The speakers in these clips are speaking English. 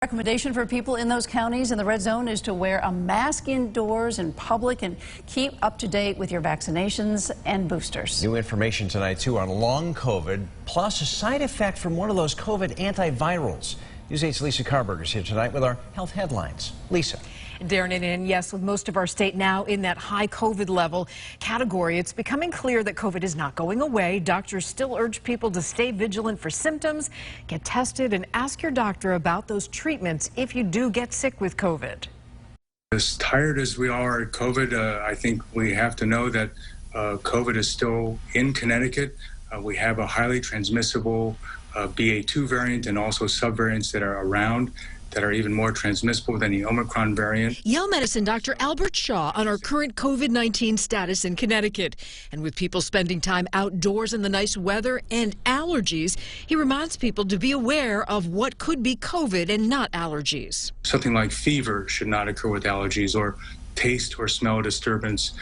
Recommendation for people in those counties in the red zone is to wear a mask indoors in public and keep up to date with your vaccinations and boosters. New information tonight, too, on long COVID, plus a side effect from one of those COVID antivirals. News 8's Lisa Carberger is here tonight with our health headlines. Lisa. Darren and yes, with most of our state now in that high COVID level category, it's becoming clear that COVID is not going away. Doctors still urge people to stay vigilant for symptoms, get tested, and ask your doctor about those treatments if you do get sick with COVID. As tired as we are at COVID, I think we have to know that COVID is still in Connecticut. We have a highly transmissible BA2 variant and also subvariants that are around that are even more transmissible than the Omicron variant. Yale Medicine Dr. Albert Shaw on our current COVID-19 status in Connecticut. And with people spending time outdoors in the nice weather and allergies, he reminds people to be aware of what could be COVID and not allergies. Something like fever should not occur with allergies, or taste or smell disturbance.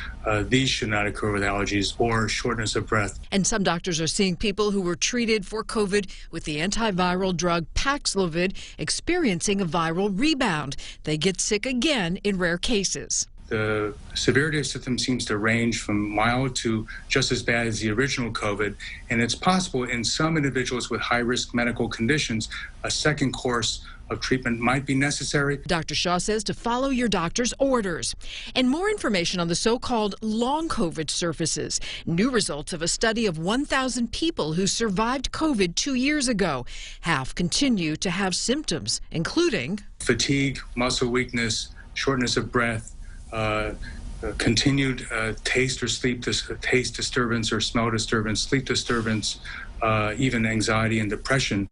These should not occur with allergies, or shortness of breath. And some doctors are seeing people who were treated for COVID with the antiviral drug Paxlovid experiencing a viral rebound. They get sick again in rare cases. The severity of symptoms seems to range from mild to just as bad as the original COVID, and it's possible in some individuals with high-risk medical conditions, a second course of treatment might be necessary. Dr. Shaw says to follow your doctor's orders. And more information on the so-called long COVID surfaces. New results of a study of 1,000 people who survived COVID 2 years ago. Half continue to have symptoms, including fatigue, muscle weakness, shortness of breath, continued taste disturbance or smell disturbance, sleep disturbance, even anxiety and depression.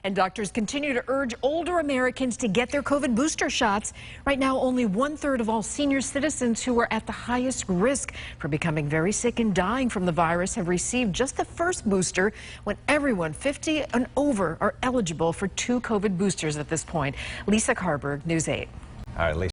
And doctors continue to urge older Americans to get their COVID booster shots. Right now, only 1/3 of all senior citizens who are at the highest risk for becoming very sick and dying from the virus have received just the first booster, when everyone 50 and over are eligible for 2 COVID boosters at this point. Lisa Carberg, News 8. All right, Lisa.